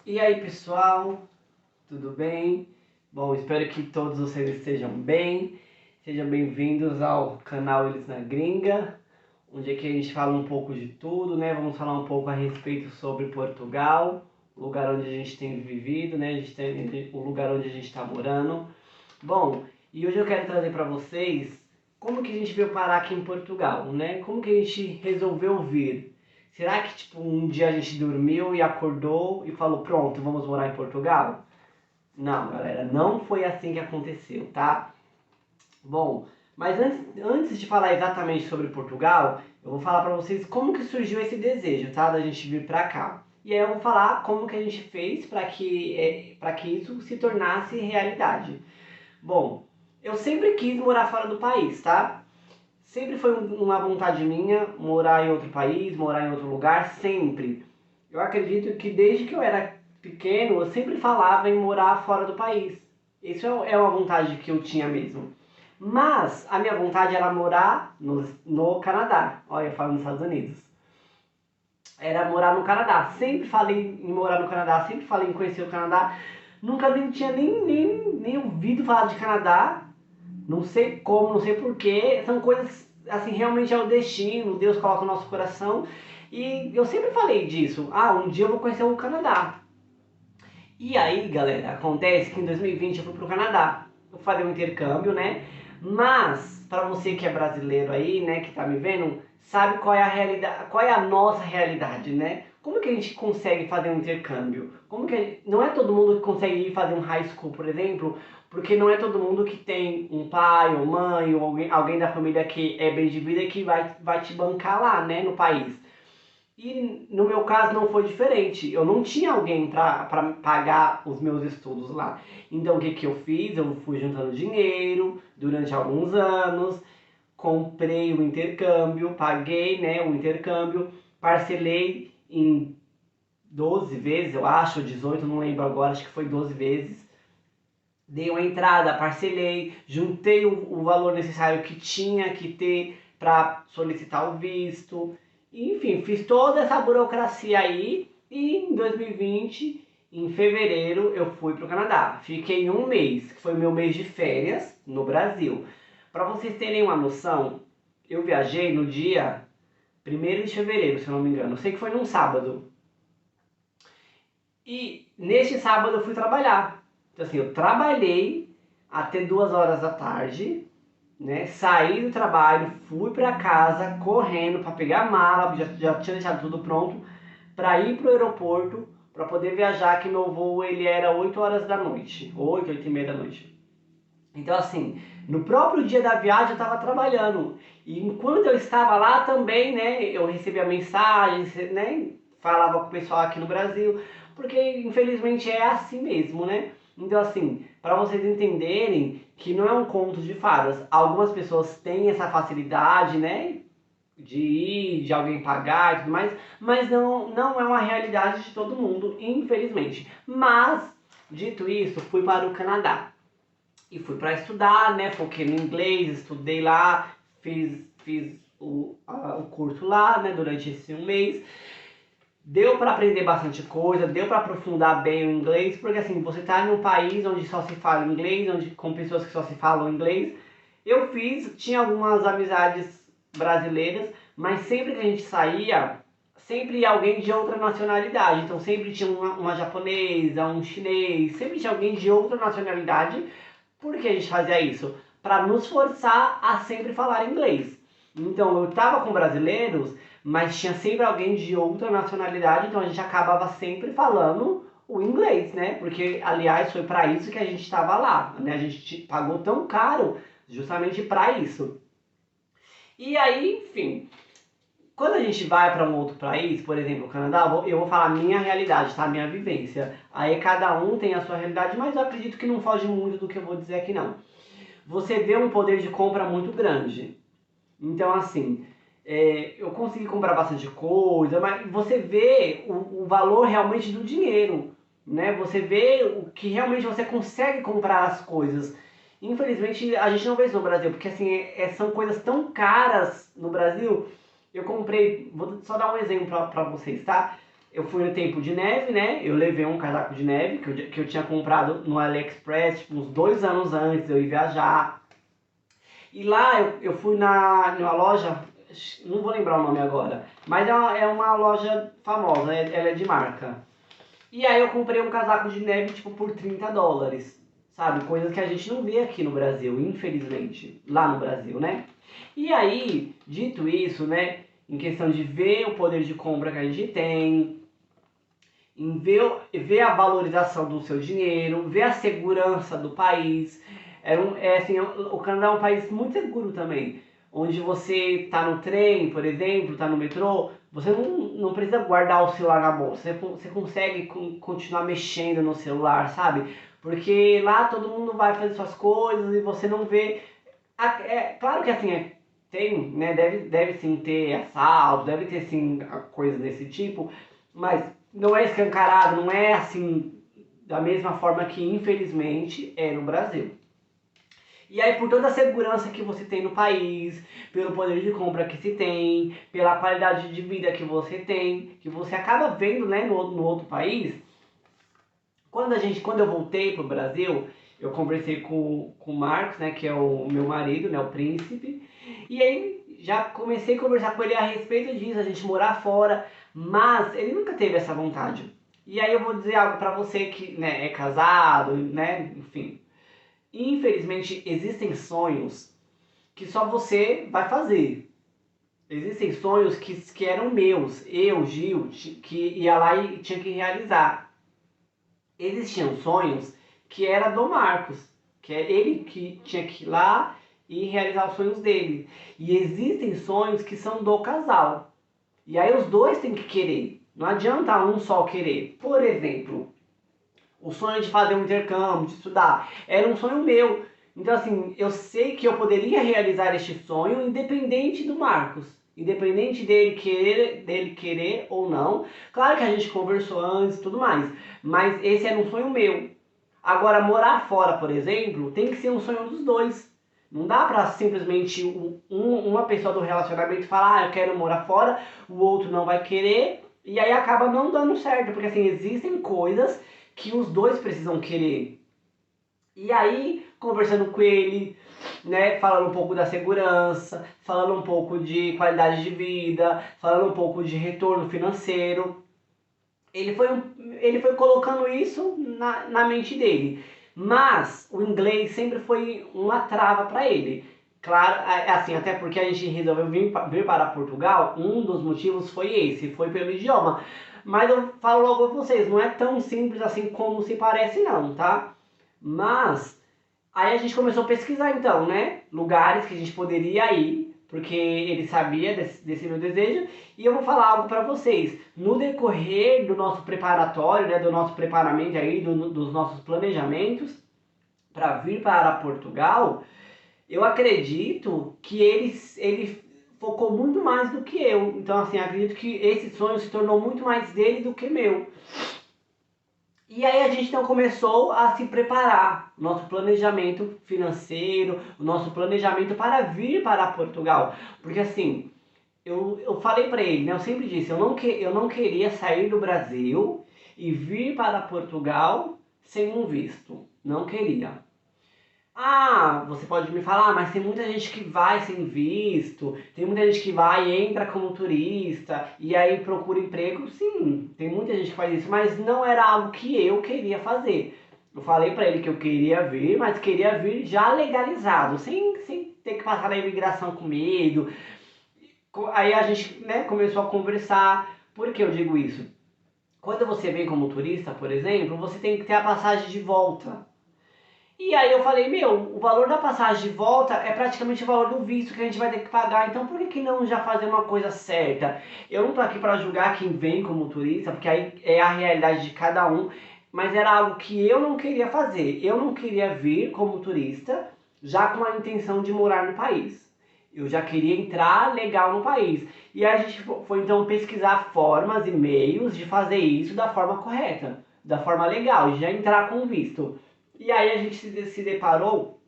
E aí, pessoal, tudo bem? Bom, espero que todos vocês estejam bem. Sejam bem-vindos ao canal Eles na Gringa, onde aqui a gente fala um pouco de tudo, né? Vamos falar um pouco a respeito sobre Portugal, o lugar onde a gente tem vivido, né? O lugar onde a gente está morando. Bom, e hoje eu quero trazer para vocês como que a gente veio parar aqui em Portugal, né? Como que a gente resolveu vir? Será que tipo um dia a gente dormiu e acordou e falou, pronto, vamos morar em Portugal? Não, galera, não foi assim que aconteceu, tá? Bom, mas antes de falar exatamente sobre Portugal, eu vou falar para vocês como que surgiu esse desejo, tá? Da gente vir para cá. E aí eu vou falar como que a gente fez para que isso se tornasse realidade. Bom, eu sempre quis morar fora do país, tá? Sempre foi uma vontade minha morar em outro país, morar em outro lugar, sempre. Eu acredito que desde que eu era pequeno, eu sempre falava em morar fora do país. Isso é uma vontade que eu tinha mesmo. Mas a minha vontade era morar no Canadá. Olha, eu falo nos Estados Unidos. Era morar no Canadá. Sempre falei em morar no Canadá, sempre falei em conhecer o Canadá. Nunca nem tinha nem ouvido falar de Canadá. Não sei como, não sei porquê. São coisas, assim, realmente é o destino. Deus coloca no nosso coração. E eu sempre falei disso. Ah, um dia eu vou conhecer o Canadá. E aí, galera, acontece que em 2020 eu fui pro Canadá. Eu falei um intercâmbio, né? Mas, para você que é brasileiro aí, né, que tá me vendo, sabe qual é a realidade, qual é a nossa realidade, né? Como que a gente consegue fazer um intercâmbio? Como que não é todo mundo que consegue ir fazer um high school, por exemplo, porque não é todo mundo que tem um pai ou mãe ou alguém da família que é bem de vida que vai te bancar lá, né, no país. E no meu caso não foi diferente. Eu não tinha alguém para pagar os meus estudos lá. Então o que, que eu fiz? Eu fui juntando dinheiro durante alguns anos, comprei o intercâmbio, paguei, né, o intercâmbio, parcelei em 12 vezes, eu acho, 18, não lembro agora, acho que foi 12 vezes. Dei uma entrada, parcelei, juntei o valor necessário que tinha que ter para solicitar o visto. Enfim, fiz toda essa burocracia aí e em 2020, em fevereiro, eu fui para o Canadá. Fiquei um mês, que foi meu mês de férias no Brasil. Para vocês terem uma noção, eu viajei no dia 1º de fevereiro, se eu não me engano. Eu sei que foi num sábado. E neste sábado eu fui trabalhar. Então assim, eu trabalhei até 2 horas da tarde, né? Saí do trabalho, fui para casa correndo para pegar a mala, já tinha deixado tudo pronto para ir pro aeroporto para poder viajar, que meu voo ele era 8 horas da noite, 8, 8 e meia da noite. Então assim, no próprio dia da viagem eu estava trabalhando. E enquanto eu estava lá também, né, eu recebia mensagens, né, falava com o pessoal aqui no Brasil, porque infelizmente é assim mesmo, né? Então assim, para vocês entenderem que não é um conto de fadas, algumas pessoas têm essa facilidade, né, de ir, de alguém pagar e tudo mais, mas não é uma realidade de todo mundo, infelizmente. Mas, dito isso, fui para o Canadá. E fui para estudar, né? Foquei no inglês, estudei lá, fiz o curso lá, né? Durante esse um mês. Deu para aprender bastante coisa, deu para aprofundar bem o inglês, porque assim, você tá em um país onde só se fala inglês, onde com pessoas que só se falam inglês. Eu tinha algumas amizades brasileiras, mas sempre que a gente saía, sempre ia alguém de outra nacionalidade. Então sempre tinha uma japonesa, um chinês, sempre tinha alguém de outra nacionalidade. Por que a gente fazia isso? Para nos forçar a sempre falar inglês. Então eu estava com brasileiros, mas tinha sempre alguém de outra nacionalidade, então a gente acabava sempre falando o inglês, né? Porque, aliás, foi para isso que a gente estava lá, né? A gente pagou tão caro justamente para isso. E aí, enfim, quando a gente vai para um outro país, por exemplo, o Canadá, eu vou falar a minha realidade, tá? A minha vivência. Aí cada um tem a sua realidade, mas eu acredito que não foge muito do que eu vou dizer aqui, não. Você vê um poder de compra muito grande. Então, assim, eu consegui comprar bastante coisa, mas você vê o valor realmente do dinheiro, né? Você vê o que realmente você consegue comprar as coisas. Infelizmente, a gente não vê isso no Brasil, porque assim, são coisas tão caras no Brasil. Eu comprei, vou só dar um exemplo para vocês, tá? eu fui no tempo de neve, né? Eu levei um casaco de neve que eu tinha comprado no AliExpress, tipo, uns 2 anos antes de eu ir viajar. E lá eu fui numa loja, não vou lembrar o nome agora, mas é uma loja famosa, ela é de marca. E aí eu comprei um casaco de neve, tipo, por US$ 30, sabe? Coisas que a gente não vê aqui no Brasil, infelizmente, lá no Brasil, né? E aí, dito isso, né, em questão de ver o poder de compra que a gente tem, em ver a valorização do seu dinheiro, ver a segurança do país. Assim, o Canadá é um país muito seguro também, onde você está no trem, por exemplo, está no metrô, você não precisa guardar o celular na bolsa, você consegue continuar mexendo no celular, sabe? Porque lá todo mundo vai fazer suas coisas e você não vê. É claro que assim, tem, né, deve sim ter assalto, deve ter sim coisas desse tipo, mas não é escancarado, não é assim da mesma forma que infelizmente é no Brasil. E aí, por toda a segurança que você tem no país, pelo poder de compra que se tem, pela qualidade de vida que você tem, que você acaba vendo, né, no outro país. Quando eu voltei pro Brasil, eu conversei com o Marcos, né, que é o meu marido, né, o príncipe, e aí já comecei a conversar com ele a respeito disso, a gente morar fora, mas ele nunca teve essa vontade. E aí eu vou dizer algo pra você que, né, é casado, né, enfim. Infelizmente existem sonhos que só você vai fazer. Existem sonhos que eram meus, eu, Gil, que ia lá e tinha que realizar. Existiam sonhos que era do Marcos, que é ele que tinha que ir lá e realizar os sonhos dele. E existem sonhos que são do casal. E aí os dois têm que querer. Não adianta um só querer. Por exemplo, o sonho de fazer um intercâmbio, de estudar, era um sonho meu. Então assim, eu sei que eu poderia realizar este sonho independente do Marcos. Independente dele querer ou não. Claro que a gente conversou antes e tudo mais. Mas esse era um sonho meu. Agora, morar fora, por exemplo, tem que ser um sonho dos dois. Não dá pra simplesmente uma pessoa do relacionamento falar, eu quero morar fora, o outro não vai querer, e aí acaba não dando certo, porque assim, existem coisas que os dois precisam querer. E aí, conversando com ele, né, falando um pouco da segurança, falando um pouco de qualidade de vida, falando um pouco de retorno financeiro, ele foi colocando isso na mente dele. Mas o inglês sempre foi uma trava para ele. Claro, assim, até porque a gente resolveu vir para Portugal, um dos motivos foi esse, foi pelo idioma. Mas eu falo logo pra vocês, não é tão simples assim como se parece não, tá? Mas aí a gente começou a pesquisar então, né? Lugares que a gente poderia ir, porque ele sabia desse meu desejo. E eu vou falar algo para vocês. No decorrer do nosso preparatório, né? Do nosso preparamento aí, dos nossos planejamentos para vir para Portugal, eu acredito que ele focou muito mais do que eu. Então, assim, acredito que esse sonho se tornou muito mais dele do que meu. E aí a gente então começou a se preparar, nosso planejamento financeiro, o nosso planejamento para vir para Portugal. Porque assim, eu falei para ele, né, eu sempre disse, eu não queria sair do Brasil e vir para Portugal sem um visto. Não queria. Ah, você pode me falar, mas tem muita gente que vai sem visto, tem muita gente que vai e entra como turista e aí procura emprego. Sim, tem muita gente que faz isso, mas não era algo que eu queria fazer. Eu falei pra ele que eu queria vir, mas queria vir já legalizado, sem ter que passar na imigração com medo. Aí a gente, né, começou a conversar. Por que eu digo isso? Quando você vem como turista, por exemplo, você tem que ter a passagem de volta. E aí eu falei, meu, o valor da passagem de volta é praticamente o valor do visto que a gente vai ter que pagar, então por que não já fazer uma coisa certa? Eu não tô aqui para julgar quem vem como turista, porque aí é a realidade de cada um, mas era algo que eu não queria fazer. Eu não queria vir como turista já com a intenção de morar no país. Eu já queria entrar legal no país. E aí a gente foi então pesquisar formas e meios de fazer isso da forma correta, da forma legal, de já entrar com visto. E aí a gente se deparou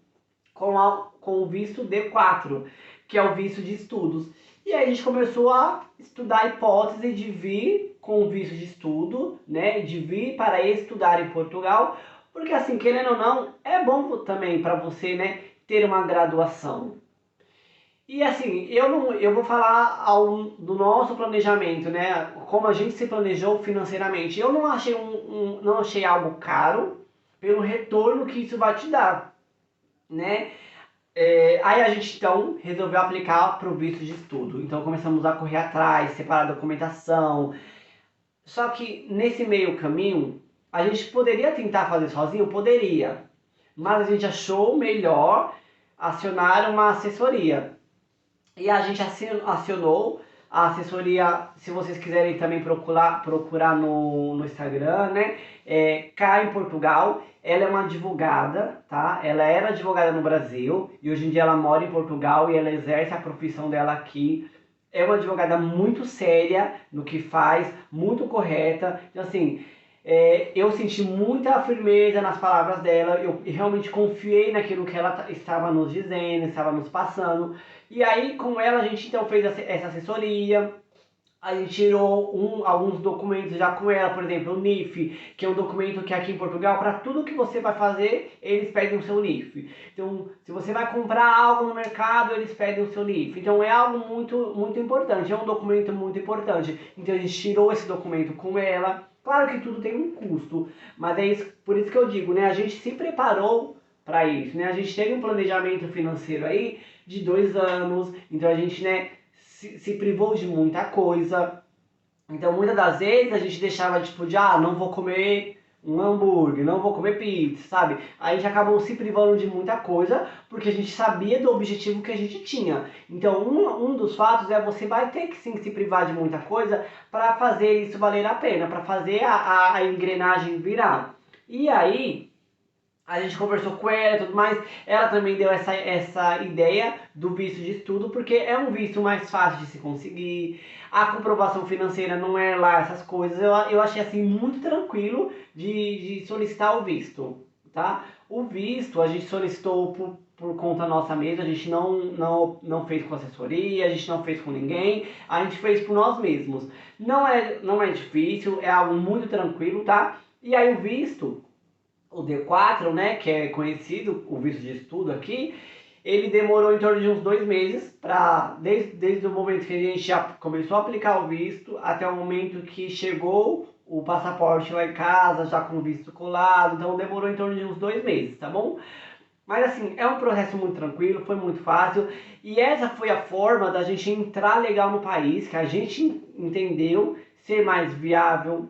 com o visto D4, que é o visto de estudos. E aí a gente começou a estudar a hipótese de vir com visto de estudo, né, de vir para estudar em Portugal, porque assim, querendo ou não, é bom também para você, né, ter uma graduação. E assim, eu vou falar do nosso planejamento, né, como a gente se planejou financeiramente. Eu não achei não achei algo caro pelo retorno que isso vai te dar, né? Aí a gente então resolveu aplicar para o visto de estudo. Então começamos a correr atrás, separar a documentação. Só que nesse meio caminho, a gente poderia tentar fazer sozinho? Poderia. Mas a gente achou melhor acionar uma assessoria. E a gente acionou a assessoria, se vocês quiserem também procurar no Instagram, né? Cá em Portugal, ela é uma advogada, tá? Ela era advogada no Brasil e hoje em dia ela mora em Portugal e ela exerce a profissão dela aqui. É uma advogada muito séria no que faz, muito correta. Então, assim, eu senti muita firmeza nas palavras dela, eu realmente confiei naquilo que ela estava nos dizendo, estava nos passando. E aí, com ela, a gente então fez essa assessoria, a gente tirou alguns documentos já com ela, por exemplo, o NIF, que é um documento que aqui em Portugal, para tudo que você vai fazer, eles pedem o seu NIF. Então, se você vai comprar algo no mercado, eles pedem o seu NIF. Então, é algo muito, muito importante, é um documento muito importante. Então, a gente tirou esse documento com ela. Claro que tudo tem um custo, mas é isso, por isso que eu digo, né? A gente se preparou para isso, né? A gente teve um planejamento financeiro aí de 2 anos, então a gente, né, se privou de muita coisa. Então muitas das vezes a gente deixava tipo não vou comer um hambúrguer, não vou comer pizza, sabe? Aí a gente acabou se privando de muita coisa porque a gente sabia do objetivo que a gente tinha. Então um dos fatos é você vai ter que sim se privar de muita coisa para fazer isso valer a pena, para fazer a engrenagem virar. E aí a gente conversou com ela e tudo mais, ela também deu essa ideia do visto de estudo, porque é um visto mais fácil de se conseguir, a comprovação financeira não é lá essas coisas, eu achei assim muito tranquilo de solicitar o visto, tá? O visto a gente solicitou por conta nossa mesma, a gente não fez com assessoria, a gente não fez com ninguém, a gente fez por nós mesmos. Não é difícil, é algo muito tranquilo, tá? E aí o visto, o D4, né, que é conhecido, o visto de estudo aqui, ele demorou em torno de uns 2 meses, desde o momento que a gente já começou a aplicar o visto, até o momento que chegou o passaporte lá em casa, já com o visto colado, então demorou em torno de uns 2 meses, tá bom? Mas assim, é um processo muito tranquilo, foi muito fácil, e essa foi a forma da gente entrar legal no país, que a gente entendeu ser mais viável.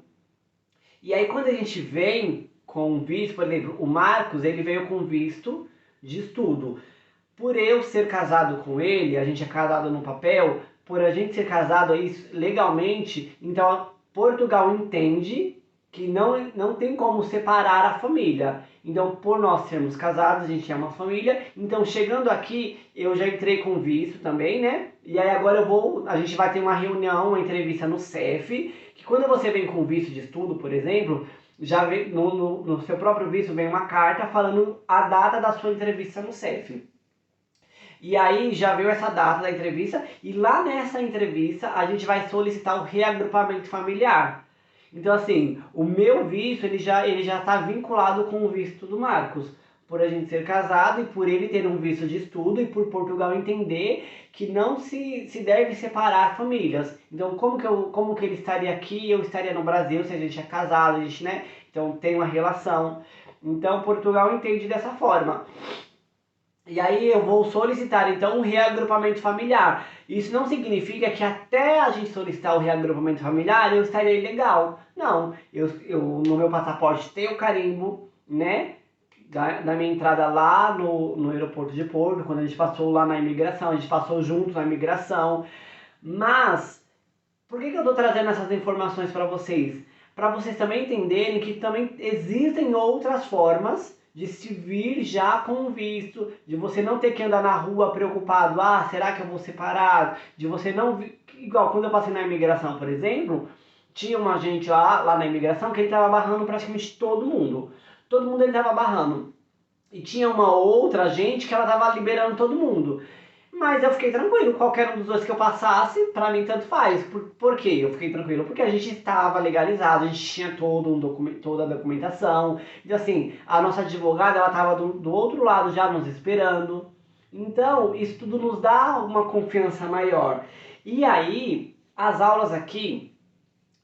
E aí quando a gente vem com visto, por exemplo, o Marcos, ele veio com visto de estudo. Por eu ser casado com ele, a gente é casado no papel, por a gente ser casado aí legalmente, então Portugal entende que não tem como separar a família. Então, por nós sermos casados, a gente é uma família. Então, chegando aqui, eu já entrei com visto também, né? E aí agora a gente vai ter uma reunião, uma entrevista no CEF, que quando você vem com visto de estudo, por exemplo, já vem, no seu próprio visto vem uma carta falando a data da sua entrevista no CEF. E aí já veio essa data da entrevista e lá nessa entrevista a gente vai solicitar o reagrupamento familiar. Então assim, o meu visto ele já está vinculado com o visto do Marcos, por a gente ser casado e por ele ter um visto de estudo e por Portugal entender que não se deve separar famílias. Então como que ele estaria aqui e eu estaria no Brasil se a gente é casado, a gente, né? Então tem uma relação. Então Portugal entende dessa forma. E aí eu vou solicitar então um reagrupamento familiar. Isso não significa que até a gente solicitar o reagrupamento familiar eu estaria ilegal. Não, eu no meu passaporte tem o carimbo, né? Da minha entrada lá no aeroporto de Porto, quando a gente passou lá na imigração, a gente passou juntos na imigração. Mas, por que eu estou trazendo essas informações para vocês? Para vocês também entenderem que também existem outras formas de se vir já com visto, de você não ter que andar na rua preocupado, será que eu vou ser parado? De você não, igual quando eu passei na imigração, por exemplo, tinha uma gente lá na imigração que ele estava barrando praticamente todo mundo. Todo mundo ele estava barrando. E tinha uma outra gente que ela estava liberando todo mundo. Mas eu fiquei tranquilo, qualquer um dos dois que eu passasse, pra mim tanto faz. Por quê eu fiquei tranquilo? Porque a gente estava legalizado, a gente tinha toda a documentação. Então assim, a nossa advogada, ela estava do outro lado já nos esperando. Então, isso tudo nos dá uma confiança maior. E aí, as aulas aqui,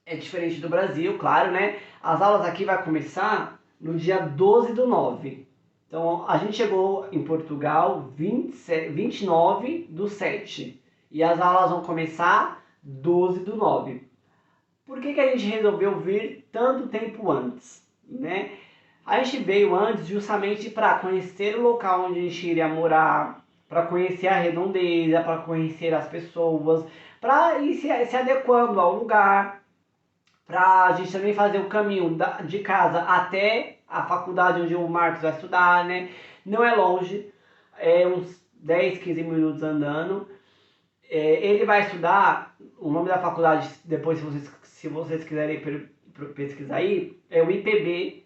é diferente do Brasil, claro, né? As aulas aqui vai começar no dia 12/9. Então, a gente chegou em Portugal 29/7. E as aulas vão começar 12/9. Por que a gente resolveu vir tanto tempo antes, né? A gente veio antes justamente para conhecer o local onde a gente iria morar, para conhecer a redondeza, para conhecer as pessoas, para ir se adequando ao lugar, para a gente também fazer o caminho de casa até a faculdade onde o Marcos vai estudar, né? Não é longe, é uns 10, 15 minutos andando. Ele vai estudar, o nome da faculdade, depois se vocês quiserem pesquisar aí, é o IPB.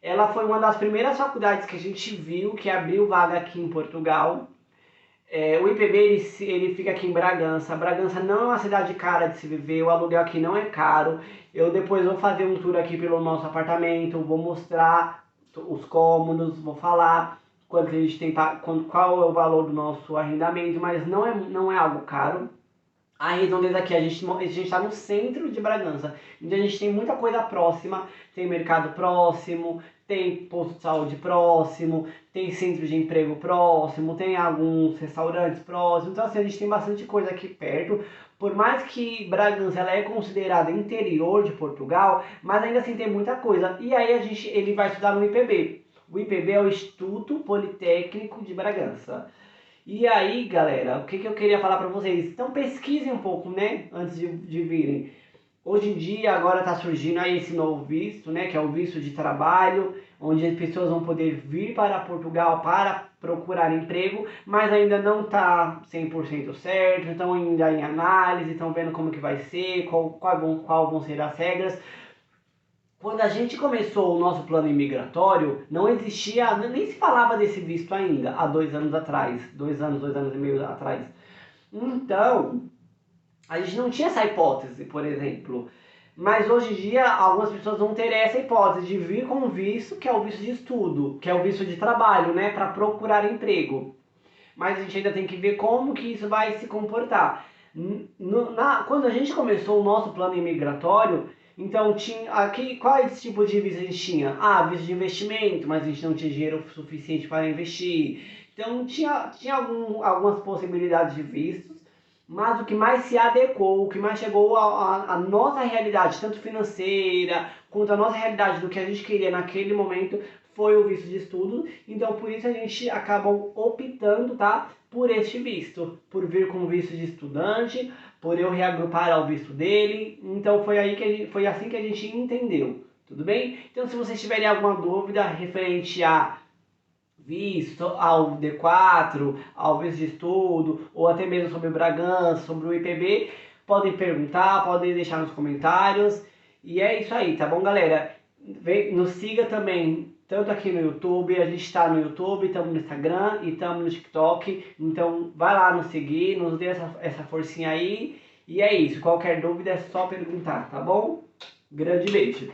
Ela foi uma das primeiras faculdades que a gente viu que abriu vaga aqui em Portugal. O IPB ele fica aqui em Bragança. Bragança não é uma cidade cara de se viver, o aluguel aqui não é caro. Eu depois vou fazer um tour aqui pelo nosso apartamento, vou mostrar os cômodos, vou falar quanto a gente tem, qual é o valor do nosso arrendamento, mas não é algo caro. A redondeza aqui, a gente está no centro de Bragança, então a gente tem muita coisa próxima, tem mercado próximo, tem posto de saúde próximo, tem centro de emprego próximo, tem alguns restaurantes próximos, então assim, a gente tem bastante coisa aqui perto. Por mais que Bragança ela é considerada interior de Portugal, mas ainda assim tem muita coisa. E aí ele vai estudar no IPB. O IPB é o Instituto Politécnico de Bragança. E aí, galera, o que eu queria falar pra vocês? Então pesquisem um pouco, né, antes de virem. Hoje em dia, agora tá surgindo aí esse novo visto, né, que é o visto de trabalho, onde as pessoas vão poder vir para Portugal para procurar emprego, mas ainda não tá 100% certo, então ainda em análise, estão vendo como que vai ser, qual vão ser as regras. Quando a gente começou o nosso plano imigratório, não existia, nem se falava desse visto ainda, há 2 anos atrás, 2 anos e meio atrás. Então, a gente não tinha essa hipótese, por exemplo. Mas hoje em dia, algumas pessoas vão ter essa hipótese de vir com um visto, que é o visto de estudo, que é o visto de trabalho, né, para procurar emprego. Mas a gente ainda tem que ver como que isso vai se comportar. Quando a gente começou o nosso plano imigratório, então tinha aqui quais tipos de visto a gente tinha? Visto de investimento, mas a gente não tinha dinheiro suficiente para investir. Então tinha algumas possibilidades de vistos, mas o que mais se adequou, o que mais chegou à nossa realidade, tanto financeira quanto à nossa realidade do que a gente queria naquele momento, foi o visto de estudo. Então por isso a gente acabou optando, tá, por este visto, por vir com visto de estudante, por eu reagrupar ao visto dele. Então foi assim que a gente entendeu, tudo bem? Então se vocês tiverem alguma dúvida referente a visto, ao D4, ao visto de estudo, ou até mesmo sobre o Bragança, sobre o IPB, podem perguntar, podem deixar nos comentários. E é isso aí, tá bom, galera? Nos siga também, tanto aqui no YouTube, a gente está no YouTube, estamos no Instagram e estamos no TikTok. Então vai lá nos seguir, nos dê essa forcinha aí. E é isso, qualquer dúvida é só perguntar, tá bom? Grande beijo!